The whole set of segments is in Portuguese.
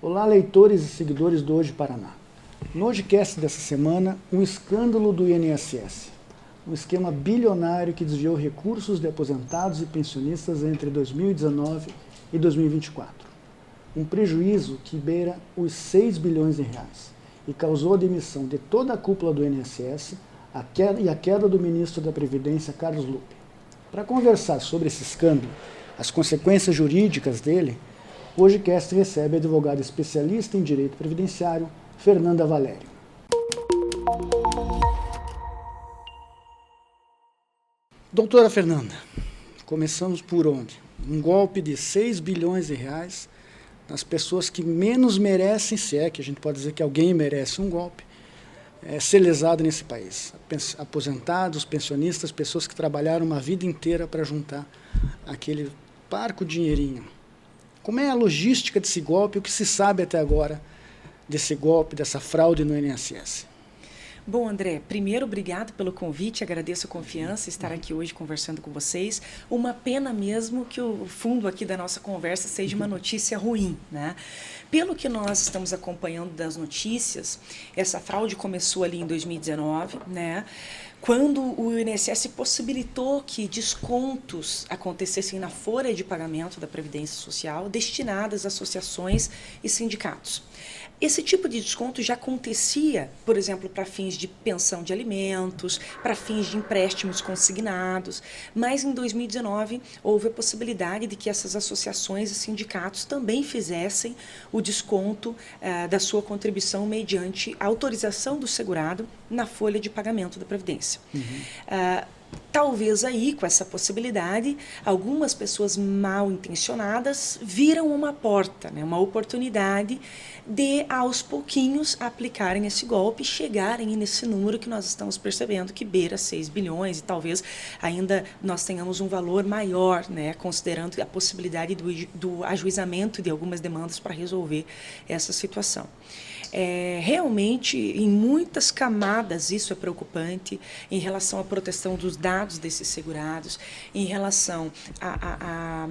Olá, leitores e seguidores do Hoje Paraná. No Hojecast dessa semana, um escândalo do INSS. Um esquema bilionário que desviou recursos de aposentados e pensionistas entre 2019 e 2024. Um prejuízo que beira os 6 bilhões de reais e causou a demissão de toda a cúpula do INSS e a queda do ministro da Previdência, Carlos Lupe. Para conversar sobre esse escândalo, as consequências jurídicas dele, o Hojecast recebe a advogada especialista em direito previdenciário, Fernanda Valério. Doutora Fernanda, começamos por onde? Um golpe de 6 bilhões de reais nas pessoas que menos merecem, se é que a gente pode dizer que alguém merece um golpe, ser lesado nesse país. Aposentados, pensionistas, pessoas que trabalharam uma vida inteira para juntar aquele parco dinheirinho. Como é a logística desse golpe, o que se sabe até agora desse golpe, dessa fraude no INSS? Bom, André, primeiro, obrigado pelo convite, agradeço a confiança, estar aqui hoje conversando com vocês. Uma pena mesmo que o fundo aqui da nossa conversa seja uma notícia ruim, né? Pelo que nós estamos acompanhando das notícias, essa fraude começou ali em 2019, né? Quando o INSS possibilitou que descontos acontecessem na folha de pagamento da Previdência Social destinadas a associações e sindicatos. Esse tipo de desconto já acontecia, por exemplo, para fins de pensão de alimentos, para fins de empréstimos consignados, mas em 2019 houve a possibilidade de que essas associações e sindicatos também fizessem o desconto da sua contribuição mediante autorização do segurado na folha de pagamento da Previdência. Talvez aí, com essa possibilidade, algumas pessoas mal intencionadas viram uma porta, né, uma oportunidade de, aos pouquinhos, aplicarem esse golpe e chegarem nesse número que nós estamos percebendo, que beira 6 bilhões, e talvez ainda nós tenhamos um valor maior, né, considerando a possibilidade do ajuizamento de algumas demandas para resolver essa situação. Realmente, em muitas camadas, isso é preocupante, em relação à proteção dos dados desses segurados, em relação à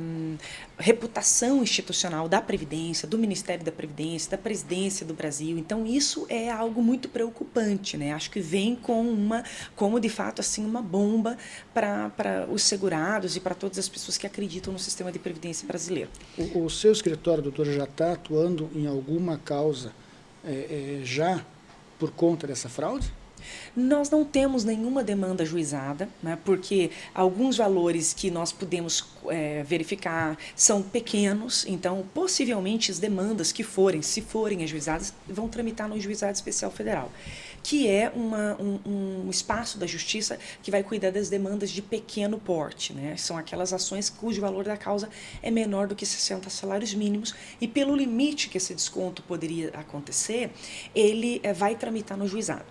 reputação institucional da Previdência, do Ministério da Previdência, da Presidência do Brasil. Então, isso é algo muito preocupante, né? Acho que vem como de fato, assim, uma bomba para os segurados e para todas as pessoas que acreditam no sistema de previdência brasileiro. O seu escritório, doutora, já está atuando em alguma causa já por conta dessa fraude? Nós não temos nenhuma demanda ajuizada, né, porque alguns valores que nós podemos verificar são pequenos, então possivelmente as demandas que se forem ajuizadas, vão tramitar no Juizado Especial Federal, que é um espaço da justiça que vai cuidar das demandas de pequeno porte, né? São aquelas ações cujo valor da causa é menor do que 60 salários mínimos, e pelo limite que esse desconto poderia acontecer, ele vai tramitar no juizado.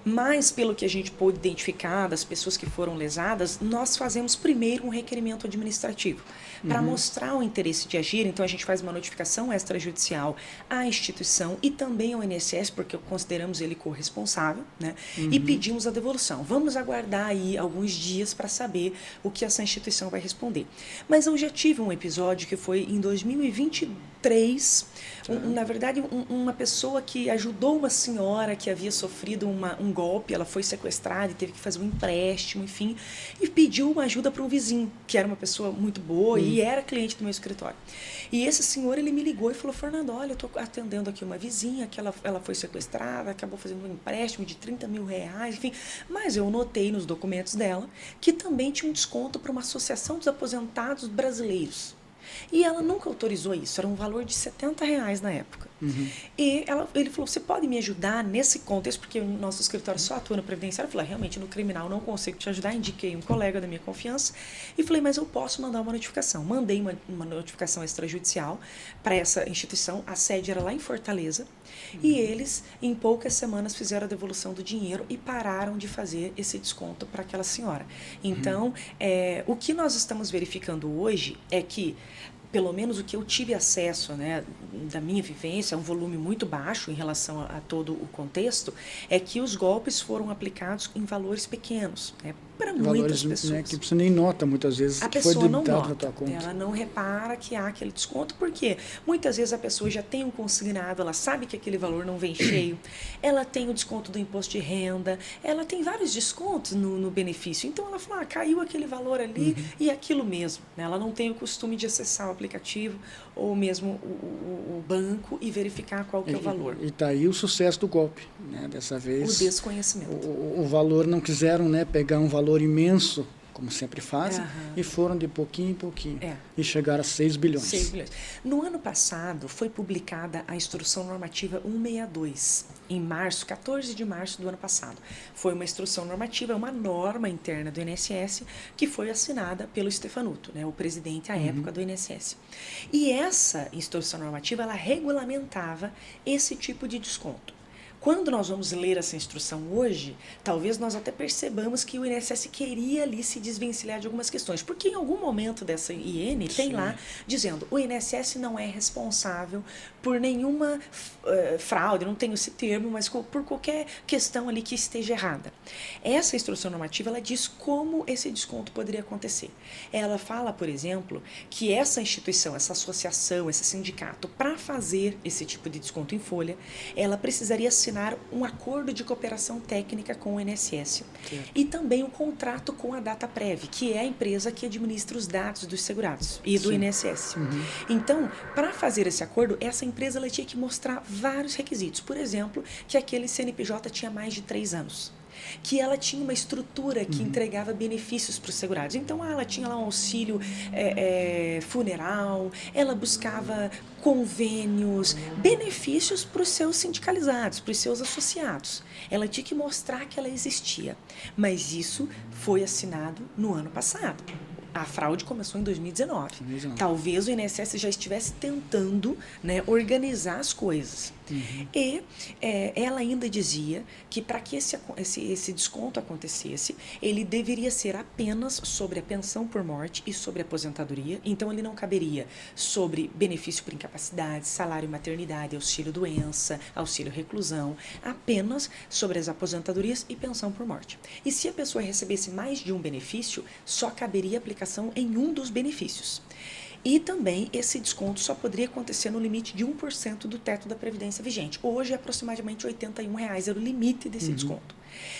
Mas, pelo que a gente pôde identificar das pessoas que foram lesadas, nós fazemos primeiro um requerimento administrativo para mostrar o interesse de agir. Então, a gente faz uma notificação extrajudicial à instituição e também ao INSS, porque consideramos ele corresponsável, né? E pedimos a devolução. Vamos aguardar aí alguns dias para saber o que essa instituição vai responder. Mas eu já tive um episódio que foi em 2023, na verdade, uma pessoa que ajudou uma senhora que havia sofrido um golpe, ela foi sequestrada e teve que fazer um empréstimo, enfim, e pediu uma ajuda para um vizinho, que era uma pessoa muito boa e era cliente do meu escritório. E esse senhor, ele me ligou e falou: Fernando, olha, eu estou atendendo aqui uma vizinha, que ela foi sequestrada, acabou fazendo um empréstimo de 30 mil reais, enfim, mas eu notei nos documentos dela que também tinha um desconto para uma associação dos aposentados brasileiros. E ela nunca autorizou isso, era um valor de 70 reais na época. E ele falou: você pode me ajudar nesse contexto, porque o nosso escritório só atua no previdenciário. Eu falei: realmente, no criminal não consigo te ajudar. Indiquei um colega da minha confiança e falei: mas eu posso mandar uma notificação. Mandei uma notificação extrajudicial para essa instituição, a sede era lá em Fortaleza, e eles, em poucas semanas, fizeram a devolução do dinheiro e pararam de fazer esse desconto para aquela senhora. Então, o que nós estamos verificando hoje é que, pelo menos o que eu tive acesso, né, da minha vivência, é um volume muito baixo em relação a todo o contexto, é que os golpes foram aplicados em valores pequenos, né, para muitas pessoas. Né, que você nem nota muitas vezes A que foi pessoa não debitado na nota, tua conta. ela não repara que há aquele desconto, porque muitas vezes a pessoa já tem um consignado, ela sabe que aquele valor não vem cheio, ela tem o desconto do imposto de renda, ela tem vários descontos no benefício. Então ela fala, caiu aquele valor ali e aquilo mesmo. Né? Ela não tem o costume de acessar o aplicativo ou mesmo o banco e verificar qual que é o valor. E está aí o sucesso do golpe, né? Dessa vez. O desconhecimento. O valor, não quiseram, né, pegar um valor imenso, como sempre fazem, e foram de pouquinho em pouquinho. E chegaram a 6 bilhões. 6 bilhões. No ano passado, foi publicada a Instrução Normativa 162, em março, 14 de março do ano passado. Foi uma instrução normativa, uma norma interna do INSS, que foi assinada pelo Stefanuto, né, o presidente à época do INSS. E essa instrução normativa, ela regulamentava esse tipo de desconto. Quando nós vamos ler essa instrução hoje, talvez nós até percebamos que o INSS queria ali se desvencilhar de algumas questões, porque em algum momento dessa IN tem lá dizendo o INSS não é responsável por nenhuma fraude, não tenho esse termo, mas por qualquer questão ali que esteja errada. Essa instrução normativa, ela diz como esse desconto poderia acontecer. Ela fala, por exemplo, que essa instituição, essa associação, esse sindicato, para fazer esse tipo de desconto em folha, ela precisaria assinar um acordo de cooperação técnica com o INSS e também um contrato com a Dataprev, que é a empresa que administra os dados dos segurados e do INSS. Então, para fazer esse acordo, essa empresa ela tinha que mostrar vários requisitos. Por exemplo, que aquele CNPJ tinha mais de 3 anos. Que ela tinha uma estrutura que entregava benefícios para os segurados. Então, ela tinha lá um auxílio funeral, ela buscava convênios, benefícios para os seus sindicalizados, para os seus associados. Ela tinha que mostrar que ela existia. Mas isso foi assinado no ano passado. A fraude começou em 2019. Talvez o INSS já estivesse tentando, né, organizar as coisas. E ela ainda dizia que para que esse desconto acontecesse, ele deveria ser apenas sobre a pensão por morte e sobre a aposentadoria. Então, ele não caberia sobre benefício por incapacidade, salário maternidade, auxílio doença, auxílio reclusão, apenas sobre as aposentadorias e pensão por morte. E se a pessoa recebesse mais de um benefício, só caberia aplicação em um dos benefícios. E também esse desconto só poderia acontecer no limite de 1% do teto da Previdência vigente. Hoje é aproximadamente R$ 81 era o limite desse desconto.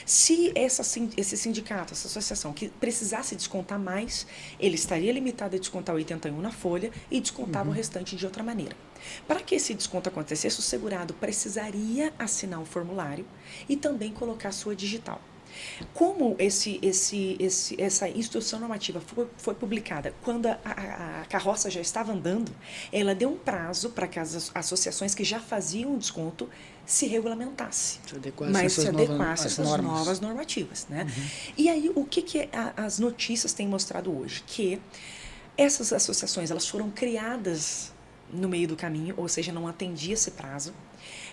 Se esse sindicato, essa associação, que precisasse descontar mais, ele estaria limitado a descontar 81 na folha e descontava o restante de outra maneira. Para que esse desconto acontecesse, o segurado precisaria assinar um formulário e também colocar sua digital. Como essa instrução normativa foi publicada quando a carroça já estava andando, ela deu um prazo para que as associações que já faziam o desconto se regulamentassem, mas se adequassem a essas novas normativas. Né? E aí, o que as notícias têm mostrado hoje? Que essas associações elas foram criadas no meio do caminho, ou seja, não atendia esse prazo,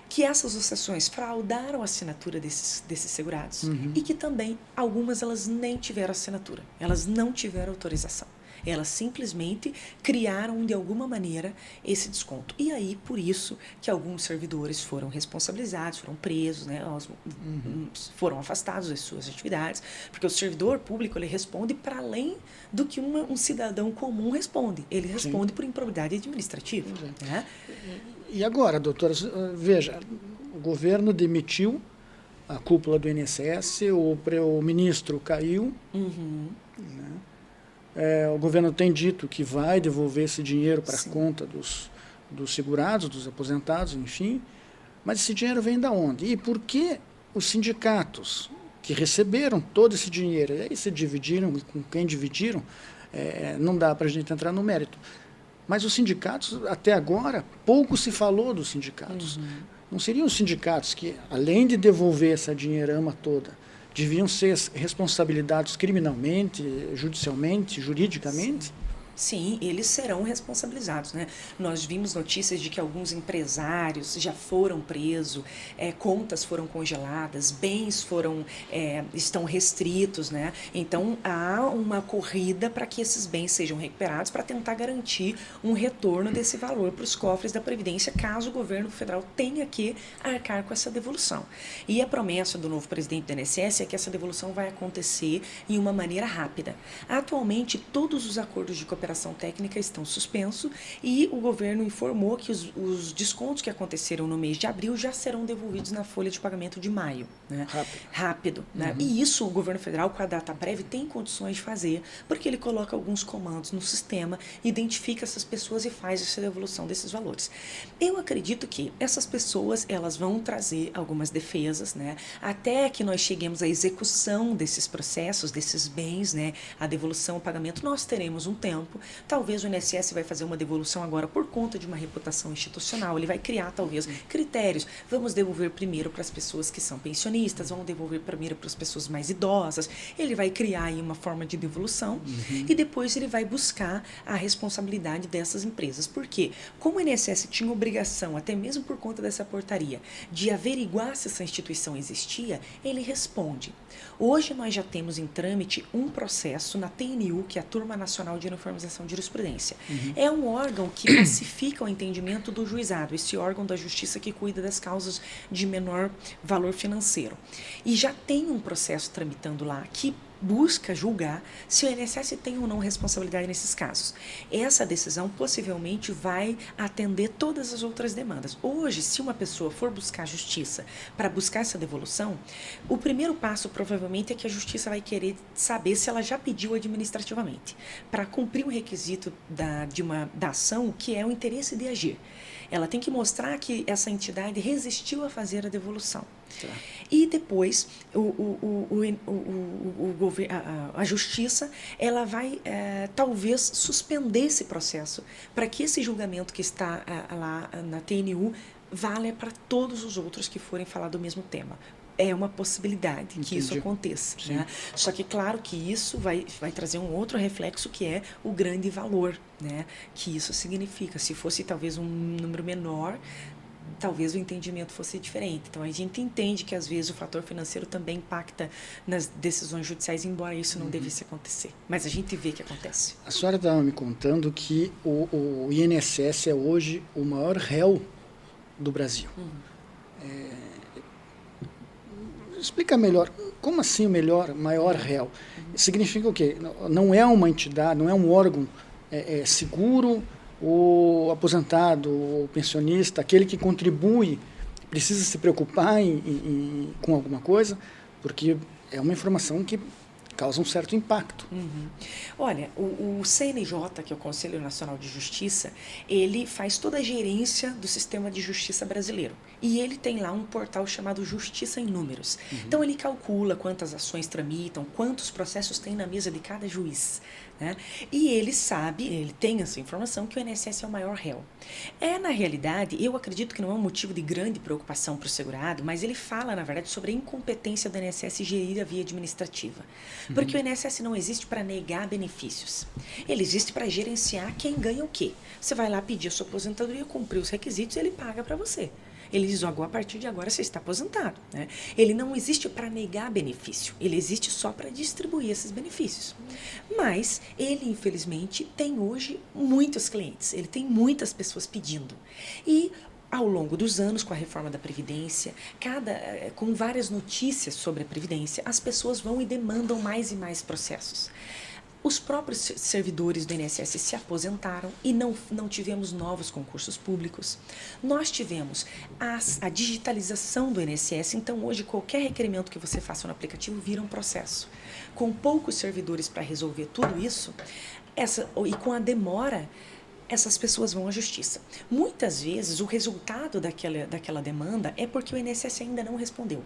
que essas associações fraudaram a assinatura desses segurados e que também algumas elas nem tiveram assinatura, elas não tiveram autorização. Elas simplesmente criaram de alguma maneira esse desconto. E aí, por isso que alguns servidores foram responsabilizados, foram presos, né, foram afastados das suas atividades, porque o servidor público ele responde para além do que um cidadão comum responde. Ele responde por improbidade administrativa. Né? E agora, doutora, veja, o governo demitiu a cúpula do INSS, o ministro caiu, né? O governo tem dito que vai devolver esse dinheiro para a conta dos segurados, dos aposentados, enfim, mas esse dinheiro vem de onde? E por que os sindicatos que receberam todo esse dinheiro, e aí se dividiram, e com quem dividiram, não dá para a gente entrar no mérito. Mas os sindicatos, até agora, pouco se falou dos sindicatos. Não seriam os sindicatos que, além de devolver essa dinheirama toda, deviam ser responsabilizados criminalmente, judicialmente, juridicamente? Sim, eles serão responsabilizados, né? Nós vimos notícias de que alguns empresários já foram presos, contas foram congeladas, bens estão restritos, né? Então há uma corrida para que esses bens sejam recuperados para tentar garantir um retorno desse valor para os cofres da Previdência, caso o governo federal tenha que arcar com essa devolução. E a promessa do novo presidente do INSS é que essa devolução vai acontecer em uma maneira rápida. Atualmente, todos os acordos de cooperação técnica estão suspensos e o governo informou que os descontos que aconteceram no mês de abril já serão devolvidos na folha de pagamento de maio. Né? Rápido. Né? E isso o governo federal, com a data breve, tem condições de fazer, porque ele coloca alguns comandos no sistema, identifica essas pessoas e faz essa devolução desses valores. Eu acredito que essas pessoas elas vão trazer algumas defesas, né? Até que nós cheguemos à execução desses processos, desses bens, né? A devolução, o pagamento, nós teremos um tempo. Talvez o INSS vai fazer uma devolução agora por conta de uma reputação institucional. Ele vai criar, talvez, critérios. Vamos devolver primeiro para as pessoas que são pensionistas, vamos devolver primeiro para as pessoas mais idosas. Ele vai criar aí uma forma de devolução e depois ele vai buscar a responsabilidade dessas empresas. Por quê? Como o INSS tinha obrigação, até mesmo por conta dessa portaria, de averiguar se essa instituição existia, ele responde. Hoje nós já temos em trâmite um processo na TNU, que é a Turma Nacional de Uniformização de Jurisprudência. É um órgão que pacifica o entendimento do juizado, esse órgão da justiça que cuida das causas de menor valor financeiro. E já tem um processo tramitando lá que busca julgar se o INSS tem ou não responsabilidade nesses casos. Essa decisão possivelmente vai atender todas as outras demandas. Hoje, se uma pessoa for buscar justiça para buscar essa devolução, o primeiro passo provavelmente é que a justiça vai querer saber se ela já pediu administrativamente, para cumprir um requisito da ação, que é o interesse de agir. Ela tem que mostrar que essa entidade resistiu a fazer a devolução. Tá. E depois a justiça ela vai talvez suspender esse processo para que esse julgamento que está lá na TNU valha para todos os outros que forem falar do mesmo tema. É uma possibilidade que isso aconteça. Né? Só que, claro, que isso vai trazer um outro reflexo, que é o grande valor, né? Que isso significa. Se fosse talvez um número menor, talvez o entendimento fosse diferente. Então, a gente entende que, às vezes, o fator financeiro também impacta nas decisões judiciais, embora isso não devesse acontecer. Mas a gente vê que acontece. A senhora estava me contando que o INSS é hoje o maior réu do Brasil. Explica melhor, como assim o maior réu? Significa o quê? Não é uma entidade, não é um órgão seguro, o aposentado, o pensionista, aquele que contribui, precisa se preocupar com alguma coisa, porque é uma informação que causa um certo impacto. Olha, o CNJ, que é o Conselho Nacional de Justiça, ele faz toda a gerência do sistema de justiça brasileiro. E ele tem lá um portal chamado Justiça em Números. Então, ele calcula quantas ações tramitam, quantos processos tem na mesa de cada juiz. Né? E ele sabe, ele tem essa informação, que o INSS é o maior réu. Na realidade, eu acredito que não é um motivo de grande preocupação para o segurado, mas ele fala, na verdade, sobre a incompetência do INSS gerir a via administrativa. Porque o INSS não existe para negar benefícios. Ele existe para gerenciar quem ganha o quê. Você vai lá pedir a sua aposentadoria, cumprir os requisitos e ele paga para você. Ele diz, a partir de agora você está aposentado. Né? Ele não existe para negar benefício, ele existe só para distribuir esses benefícios. Mas ele, infelizmente, tem hoje muitos clientes, ele tem muitas pessoas pedindo. E ao longo dos anos, com a reforma da Previdência, com várias notícias sobre a Previdência, as pessoas vão e demandam mais e mais processos. Os próprios servidores do INSS se aposentaram e não tivemos novos concursos públicos. Nós tivemos a digitalização do INSS, então hoje qualquer requerimento que você faça no aplicativo vira um processo. Com poucos servidores para resolver tudo isso, e com a demora, essas pessoas vão à justiça. Muitas vezes o resultado daquela demanda é porque o INSS ainda não respondeu.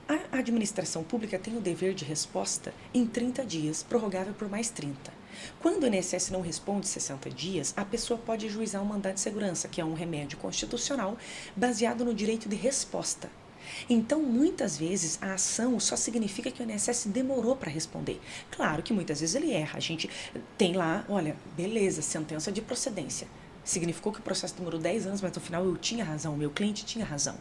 A administração pública tem o dever de resposta em 30 dias, prorrogável por mais 30. Quando o INSS não responde 60 dias, a pessoa pode ajuizar um mandado de segurança, que é um remédio constitucional baseado no direito de resposta. Então, muitas vezes, a ação só significa que o INSS demorou para responder. Claro que muitas vezes ele erra. A gente tem lá, olha, beleza, sentença de procedência. Significou que o processo demorou 10 anos, mas no final eu tinha razão, o meu cliente tinha razão.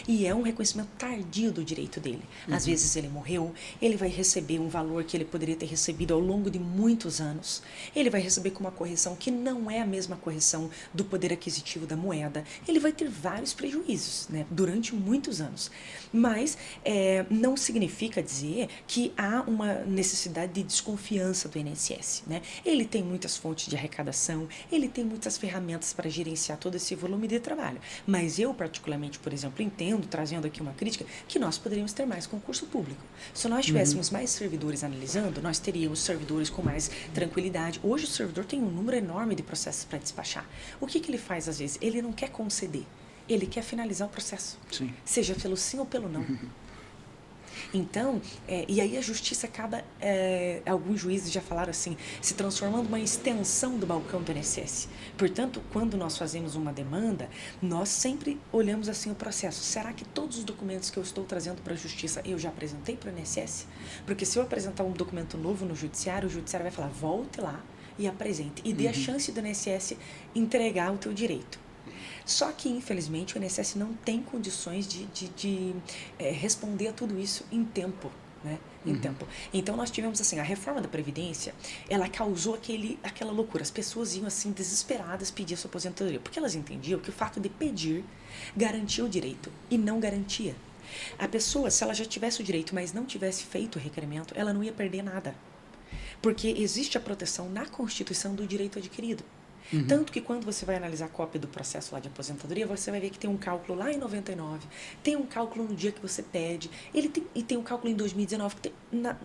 E é um reconhecimento tardio do direito dele. Às vezes ele morreu, ele vai receber um valor que ele poderia ter recebido ao longo de muitos anos. Ele vai receber com uma correção que não é a mesma correção do poder aquisitivo da moeda. Ele vai ter vários prejuízos, né, durante muitos anos. Mas não significa dizer que há uma necessidade de desconfiança do INSS, né? Ele tem muitas fontes de arrecadação, ele tem muitas ferramentas para gerenciar todo esse volume de trabalho. Mas eu, particularmente, por exemplo, entendo, trazendo aqui uma crítica, que nós poderíamos ter mais concurso público. Se nós tivéssemos mais servidores analisando, nós teríamos servidores com mais tranquilidade. Hoje o servidor tem um número enorme de processos para despachar. O que ele faz às vezes? Ele não quer conceder, ele quer finalizar o processo. Sim. Seja pelo sim ou pelo não. Então, e aí a justiça acaba, alguns juízes já falaram assim, se transformando uma extensão do balcão do INSS. Portanto, quando nós fazemos uma demanda, nós sempre olhamos assim o processo. Será que todos os documentos que eu estou trazendo para a justiça eu já apresentei para o INSS? Porque se eu apresentar um documento novo no judiciário, o judiciário vai falar, volte lá e apresente. E dê a chance do INSS entregar o teu direito. Só que, infelizmente, o INSS não tem condições de responder a tudo isso em tempo. Né? Em tempo. Então, nós tivemos assim, a reforma da Previdência, ela causou aquela loucura. As pessoas iam assim, desesperadas, pedir a sua aposentadoria, porque elas entendiam que o fato de pedir garantia o direito e não garantia. A pessoa, se ela já tivesse o direito, mas não tivesse feito o requerimento, ela não ia perder nada. Porque existe a proteção na Constituição do direito adquirido. Tanto que quando você vai analisar a cópia do processo lá de aposentadoria, você vai ver que tem um cálculo lá em 99, tem um cálculo no dia que você pede, e tem um cálculo em 2019,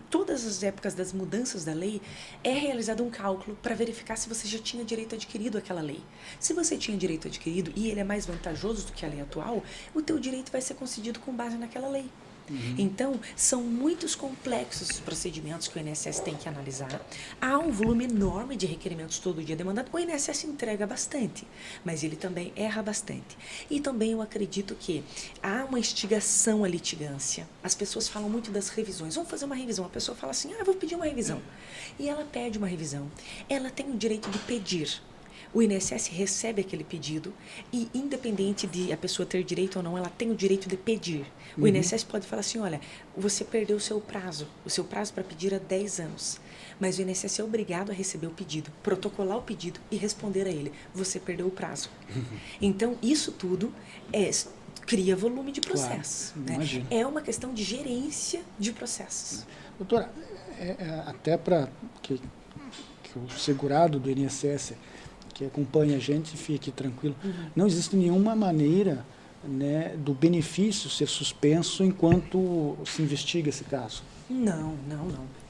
todas as épocas das mudanças da lei, é realizado um cálculo para verificar se você já tinha direito adquirido àquela lei. Se você tinha direito adquirido e ele é mais vantajoso do que a lei atual, o teu direito vai ser concedido com base naquela lei. Então, são muitos complexos os procedimentos que o INSS tem que analisar. Há um volume enorme de requerimentos todo dia demandado. O INSS entrega bastante, mas ele também erra bastante. E também eu acredito que há uma instigação à litigância. As pessoas falam muito das revisões. Vamos fazer uma revisão. A pessoa fala assim, vou pedir uma revisão. E ela pede uma revisão. Ela tem o direito de pedir. O INSS recebe aquele pedido e, independente de a pessoa ter direito ou não, ela tem o direito de pedir. O INSS pode falar assim, olha, você perdeu o seu prazo para pedir há 10 anos, mas o INSS é obrigado a receber o pedido, protocolar o pedido e responder a ele, você perdeu o prazo. Então, isso tudo cria volume de processo. Claro, né? É uma questão de gerência de processos. Doutora, até para que o segurado do INSS que acompanha a gente fique tranquilo, não existe nenhuma maneira, né, do benefício ser suspenso enquanto se investiga esse caso. Não.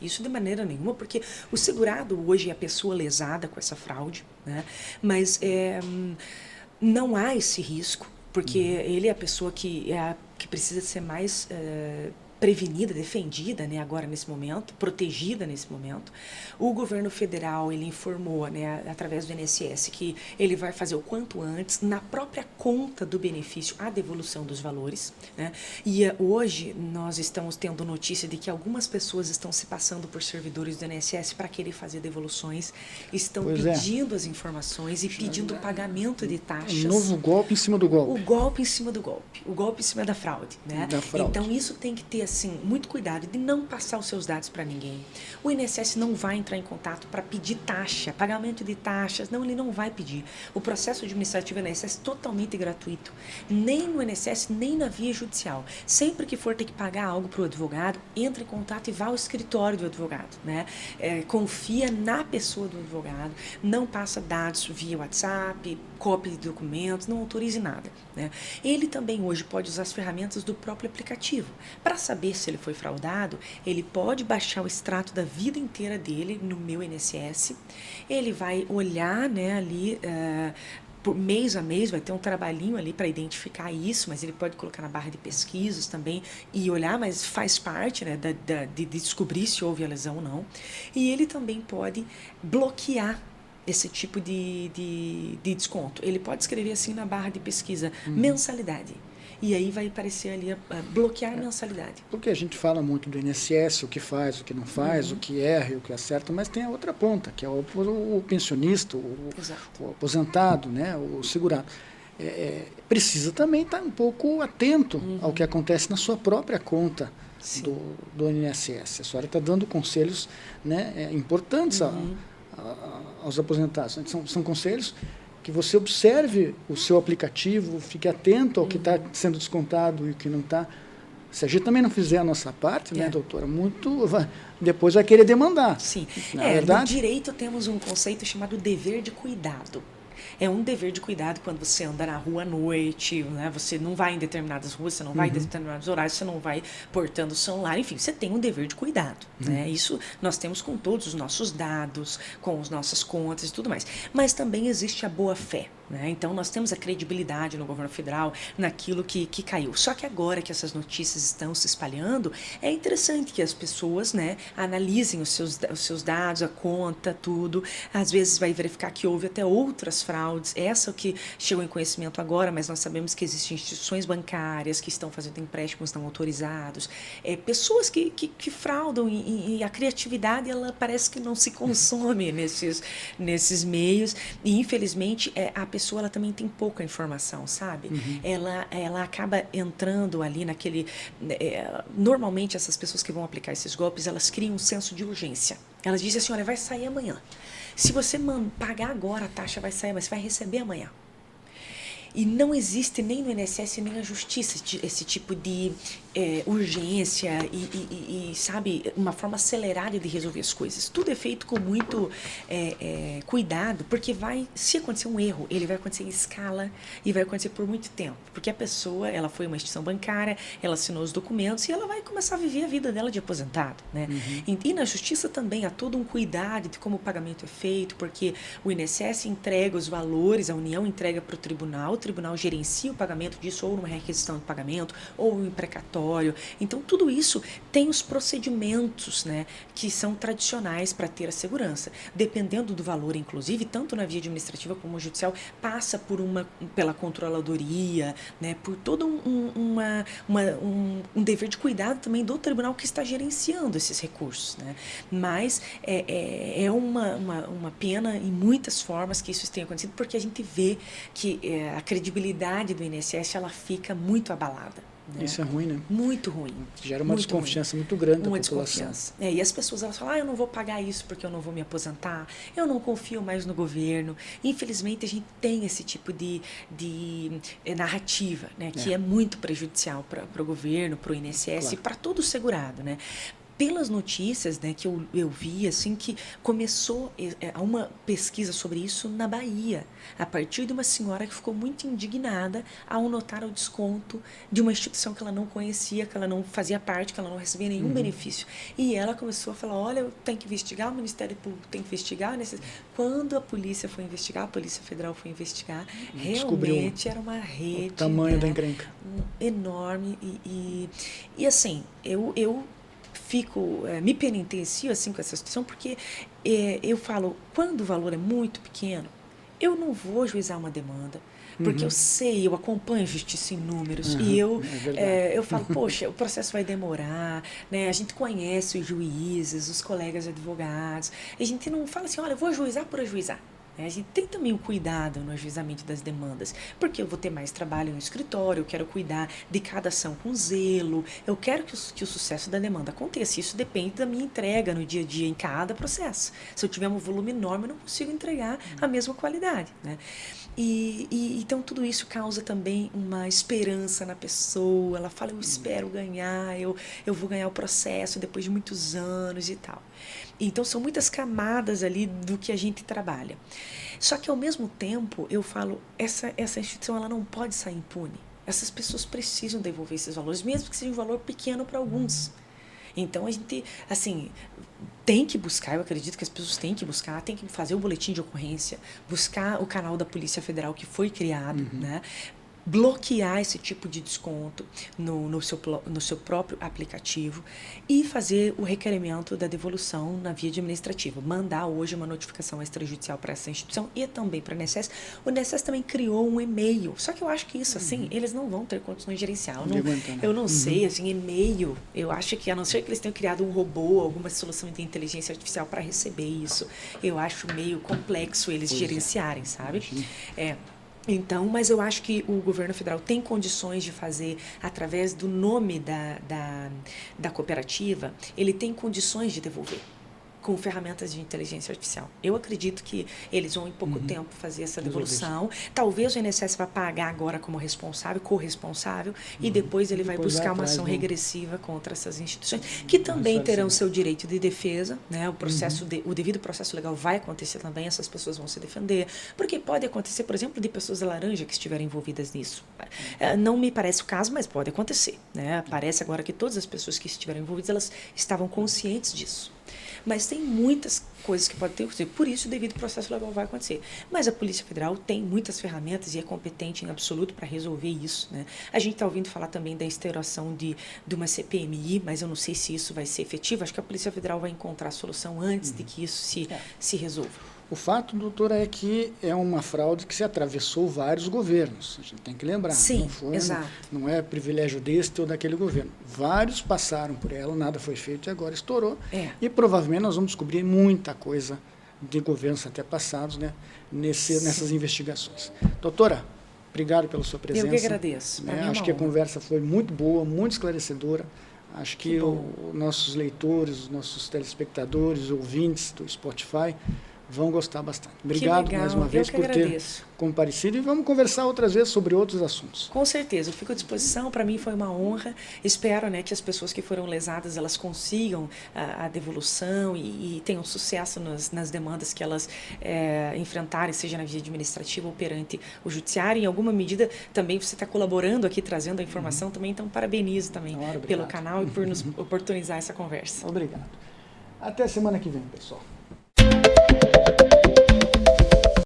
Isso de maneira nenhuma, porque o segurado hoje é a pessoa lesada com essa fraude, né? Mas não há esse risco, porque ele é a pessoa que precisa ser mais prevenida, defendida, né, agora nesse momento, protegida nesse momento. O governo federal, ele informou, né, através do INSS, que ele vai fazer o quanto antes, na própria conta do benefício, a devolução dos valores. Né? E hoje nós estamos tendo notícia de que algumas pessoas estão se passando por servidores do INSS para querer fazer devoluções, estão pedindo as informações e pedindo o pagamento de taxas. Um novo golpe em cima do golpe. O golpe em cima do golpe. O golpe em cima da fraude. Né? Da fraude. Então isso tem que ter assim, muito cuidado de não passar os seus dados para ninguém. O INSS não vai entrar em contato para pedir taxa, pagamento de taxas, não, ele não vai pedir. O processo administrativo do INSS é totalmente gratuito, nem no INSS, nem na via judicial. Sempre que for ter que pagar algo para o advogado, entre em contato e vá ao escritório do advogado. Né? Confia na pessoa do advogado, não passa dados via WhatsApp, cópia de documentos, não autorize nada. Né? Ele também hoje pode usar as ferramentas do próprio aplicativo. Para saber se ele foi fraudado, ele pode baixar o extrato da vida inteira dele no meu INSS, ele vai olhar, né, ali por mês a mês, vai ter um trabalhinho ali para identificar isso, mas ele pode colocar na barra de pesquisas também e olhar, mas faz parte, né, de descobrir se houve a lesão ou não. E ele também pode bloquear esse tipo de desconto. Ele pode escrever assim na barra de pesquisa, mensalidade. e aí vai aparecer ali bloquear a mensalidade. Porque a gente fala muito do INSS, o que faz, o que não faz, o que erra e o que acerta, mas tem a outra ponta, que é o pensionista, o aposentado, né, o segurado. Precisa também estar um pouco atento ao que acontece na sua própria conta do INSS. A senhora está dando conselhos, né, importantes aos aposentados. São conselhos que você observe o seu aplicativo, fique atento ao que está sendo descontado e o que não está. Se a gente também não fizer a nossa parte, né, doutora, depois vai querer demandar. Sim. Na verdade, no direito temos um conceito chamado dever de cuidado. É um dever de cuidado quando você anda na rua à noite, né? Você não vai em determinadas ruas, você não vai em determinados horários, você não vai portando o celular, enfim, você tem um dever de cuidado, né? Isso nós temos com todos os nossos dados, com as nossas contas e tudo mais. Mas também existe a boa-fé, né? Então nós temos a credibilidade no governo federal naquilo que caiu. Só que agora que essas notícias estão se espalhando, é interessante que as pessoas, né, analisem os seus dados, a conta, tudo. Às vezes vai verificar que houve até outras fraudes. Essa que chegou em conhecimento agora, mas nós sabemos que existem instituições bancárias que estão fazendo empréstimos não autorizados, pessoas que fraudam e a criatividade ela parece que não se consome nesses meios e infelizmente a pessoa ela também tem pouca informação, sabe? Ela acaba entrando ali naquele... normalmente essas pessoas que vão aplicar esses golpes, elas criam um senso de urgência. Elas dizem assim, olha, vai sair amanhã. Se você pagar agora, a taxa vai sair, mas você vai receber amanhã. E não existe nem no INSS nem na Justiça esse tipo de urgência e, sabe, uma forma acelerada de resolver as coisas. Tudo é feito com muito cuidado, porque se acontecer um erro, ele vai acontecer em escala e vai acontecer por muito tempo. Porque a pessoa, ela foi uma instituição bancária, ela assinou os documentos e ela vai começar a viver a vida dela de aposentado, né? E na Justiça também há todo um cuidado de como o pagamento é feito, porque o INSS entrega os valores, a União entrega para o tribunal gerencia o pagamento disso ou numa requisição de pagamento ou em precatório. Então, tudo isso tem os procedimentos, né, que são tradicionais para ter a segurança. Dependendo do valor, inclusive, tanto na via administrativa como judicial, passa pela controladoria, né, por todo um dever de cuidado também do tribunal que está gerenciando esses recursos, né? Mas é uma pena em muitas formas que isso tenha acontecido, porque a gente vê que a credibilidade do INSS ela fica muito abalada. Né? Isso é ruim, né? Muito ruim. Gera uma desconfiança muito grande da população. Desconfiança. E as pessoas elas falam, eu não vou pagar isso porque eu não vou me aposentar, eu não confio mais no governo. Infelizmente, a gente tem esse tipo de narrativa, né? Que é muito prejudicial para o governo, para o INSS e para todo o segurado, né? Pelas notícias, né, que eu vi, assim, que começou uma pesquisa sobre isso na Bahia, a partir de uma senhora que ficou muito indignada ao notar o desconto de uma instituição que ela não conhecia, que ela não fazia parte, que ela não recebia nenhum benefício. E ela começou a falar, olha, tem que investigar, o Ministério Público tem que investigar. Quando a polícia foi investigar, a Polícia Federal foi investigar, realmente era uma rede... O tamanho da encrenca. Enorme. E assim, eu me penitencio assim com essa situação, porque eu falo, quando o valor é muito pequeno, eu não vou ajuizar uma demanda, porque eu acompanho a justiça em números, e eu falo, poxa, o processo vai demorar, né? A gente conhece os juízes, os colegas advogados, a gente não fala assim, olha, eu vou ajuizar por ajuizar. A gente tem também o cuidado no ajuizamento das demandas, porque eu vou ter mais trabalho no escritório, eu quero cuidar de cada ação com zelo, eu quero que o sucesso da demanda aconteça. Isso depende da minha entrega no dia a dia em cada processo. Se eu tiver um volume enorme, eu não consigo entregar a mesma qualidade, né? Então tudo isso causa também uma esperança na pessoa. Ela fala, eu espero ganhar, eu vou ganhar o processo depois de muitos anos e tal. Então são muitas camadas ali do que a gente trabalha. Só que ao mesmo tempo eu falo, essa instituição ela não pode sair impune. Essas pessoas precisam devolver esses valores, mesmo que seja um valor pequeno para alguns. Então a gente, assim, tem que buscar, eu acredito que as pessoas têm que buscar, tem que fazer o boletim de ocorrência, buscar o canal da Polícia Federal que foi criado, né? bloquear esse tipo de desconto no seu próprio aplicativo e fazer o requerimento da devolução na via administrativa. Mandar hoje uma notificação extrajudicial para essa instituição e também para a INSS. O INSS também criou um e-mail, só que eu acho que isso, assim, eles não vão ter condições de gerenciar. Eu não sei, assim, e-mail, eu acho que, a não ser que eles tenham criado um robô, alguma solução de inteligência artificial para receber isso, eu acho meio complexo eles gerenciarem, sabe? Então, mas eu acho que o governo federal tem condições de fazer, através do nome da cooperativa, ele tem condições de devolver com ferramentas de inteligência artificial. Eu acredito que eles vão, em pouco tempo, fazer essa devolução. Talvez o INSS vá pagar agora como responsável, corresponsável, e depois ele vai buscar uma ação regressiva contra essas instituições, que também terão seu direito de defesa, né? O devido processo legal vai acontecer também, essas pessoas vão se defender, porque pode acontecer, por exemplo, de pessoas da laranja que estiverem envolvidas nisso. Não me parece o caso, mas pode acontecer, né? Parece agora que todas as pessoas que estiveram envolvidas, elas estavam conscientes disso. Mas tem muitas coisas que podem ter acontecido, por isso o devido processo legal vai acontecer. Mas a Polícia Federal tem muitas ferramentas e é competente em absoluto para resolver isso, né? A gente está ouvindo falar também da instauração de uma CPMI, mas eu não sei se isso vai ser efetivo. Acho que a Polícia Federal vai encontrar a solução antes de que isso se resolva. O fato, doutora, é que é uma fraude que se atravessou vários governos. A gente tem que lembrar. Sim, exato. Não é privilégio deste ou daquele governo. Vários passaram por ela, nada foi feito e agora estourou. E provavelmente nós vamos descobrir muita coisa de governos até passados, né, nessas investigações. Doutora, obrigado pela sua presença. Eu que agradeço. Acho que a conversa foi muito boa, muito esclarecedora. Acho que os nossos leitores, os nossos telespectadores, ouvintes do Spotify vão gostar bastante. Obrigado mais uma vez por ter comparecido e vamos conversar outras vezes sobre outros assuntos. Com certeza, eu fico à disposição, para mim foi uma honra. Espero, né, que as pessoas que foram lesadas, elas consigam a devolução e tenham sucesso nas demandas que elas enfrentarem, seja na via administrativa ou perante o judiciário. Em alguma medida, também você está colaborando aqui, trazendo a informação também, então parabenizo também pelo canal e por nos oportunizar essa conversa. Obrigado. Até semana que vem, pessoal.